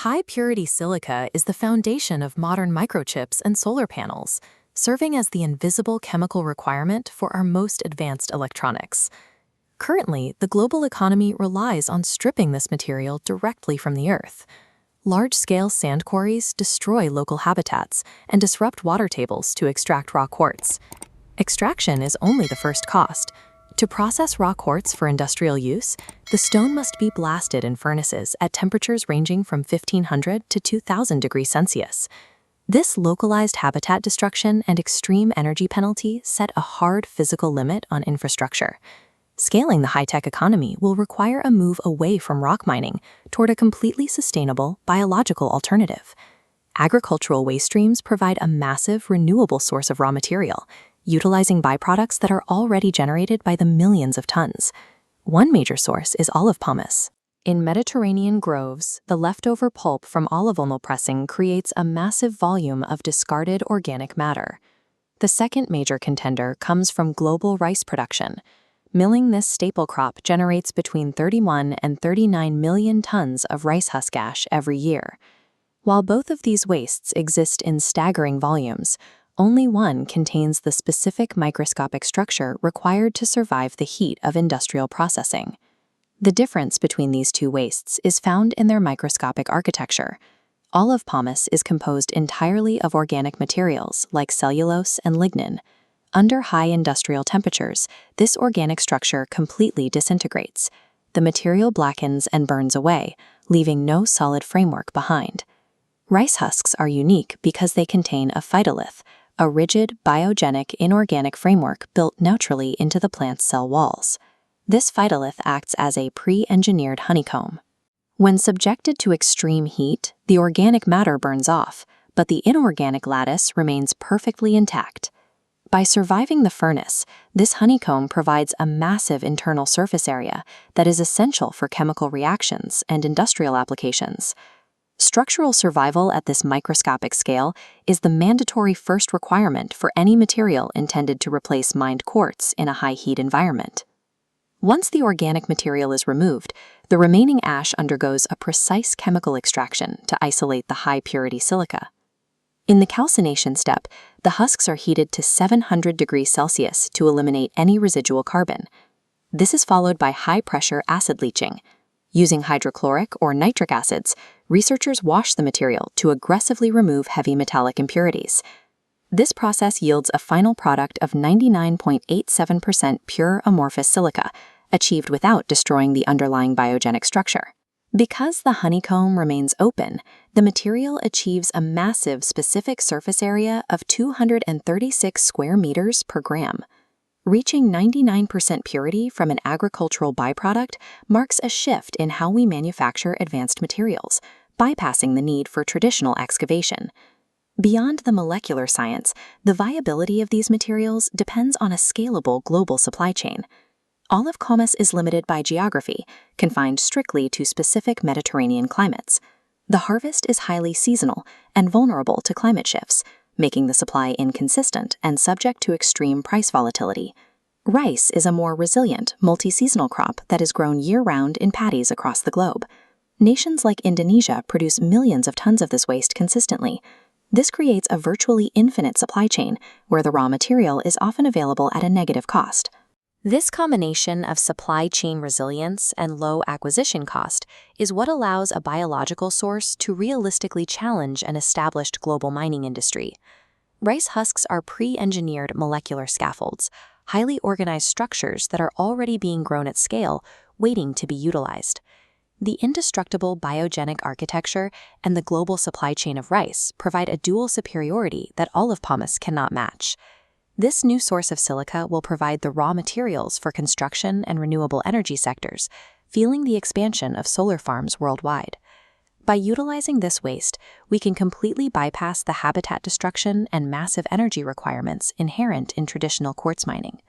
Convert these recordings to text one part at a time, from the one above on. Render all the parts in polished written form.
High-purity silica is the foundation of modern microchips and solar panels, serving as the invisible chemical requirement for our most advanced electronics. Currently, the global economy relies on stripping this material directly from the Earth. Large-scale sand quarries destroy local habitats and disrupt water tables to extract raw quartz. Extraction is only the first cost. To process raw quartz for industrial use, the stone must be blasted in furnaces at temperatures ranging from 1500 to 2000 degrees Celsius. This localized habitat destruction and extreme energy penalty set a hard physical limit on infrastructure. Scaling the high-tech economy will require a move away from rock mining toward a completely sustainable biological alternative. Agricultural waste streams provide a massive renewable source of raw material, utilizing byproducts that are already generated by the millions of tons. One major source is olive pomace. In Mediterranean groves, the leftover pulp from olive oil pressing creates a massive volume of discarded organic matter. The second major contender comes from global rice production. Milling this staple crop generates between 31 and 39 million tons of rice husk ash every year. While both of these wastes exist in staggering volumes, only one contains the specific microscopic structure required to survive the heat of industrial processing. The difference between these two wastes is found in their microscopic architecture. Olive pomace is composed entirely of organic materials like cellulose and lignin. Under high industrial temperatures, this organic structure completely disintegrates. The material blackens and burns away, leaving no solid framework behind. Rice husks are unique because they contain a phytolith, a rigid, biogenic, inorganic framework built naturally into the plant's cell walls. This phytolith acts as a pre-engineered honeycomb. When subjected to extreme heat, the organic matter burns off, but the inorganic lattice remains perfectly intact. By surviving the furnace, this honeycomb provides a massive internal surface area that is essential for chemical reactions and industrial applications. Structural survival at this microscopic scale is the mandatory first requirement for any material intended to replace mined quartz in a high-heat environment. Once the organic material is removed, the remaining ash undergoes a precise chemical extraction to isolate the high-purity silica. In the calcination step, the husks are heated to 700 degrees Celsius to eliminate any residual carbon. This is followed by high-pressure acid leaching. Using hydrochloric or nitric acids, researchers wash the material to aggressively remove heavy metallic impurities. This process yields a final product of 99.87% pure amorphous silica, achieved without destroying the underlying biogenic structure. Because the honeycomb remains open, the material achieves a massive specific surface area of 236 square meters per gram. Reaching 99% purity from an agricultural byproduct marks a shift in how we manufacture advanced materials, bypassing the need for traditional excavation. Beyond the molecular science, the viability of these materials depends on a scalable global supply chain. Olive pomace is limited by geography, confined strictly to specific Mediterranean climates. The harvest is highly seasonal and vulnerable to climate shifts, making the supply inconsistent and subject to extreme price volatility. Rice is a more resilient, multi-seasonal crop that is grown year-round in paddies across the globe. Nations like Indonesia produce millions of tons of this waste consistently. This creates a virtually infinite supply chain where the raw material is often available at a negative cost. This combination of supply chain resilience and low acquisition cost is what allows a biological source to realistically challenge an established global mining industry. Rice husks are pre-engineered molecular scaffolds, highly organized structures that are already being grown at scale, waiting to be utilized. The indestructible biogenic architecture and the global supply chain of rice provide a dual superiority that olive pomace cannot match. This new source of silica will provide the raw materials for construction and renewable energy sectors, fueling the expansion of solar farms worldwide. By utilizing this waste, we can completely bypass the habitat destruction and massive energy requirements inherent in traditional quartz mining.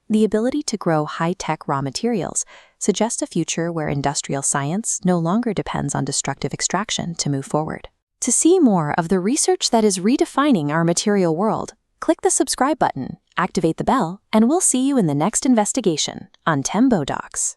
The ability to grow high-tech raw materials suggests a future where industrial science no longer depends on destructive extraction to move forward. To see more of the research that is redefining our material world, click the subscribe button, activate the bell, and we'll see you in the next investigation on TEMBODocs.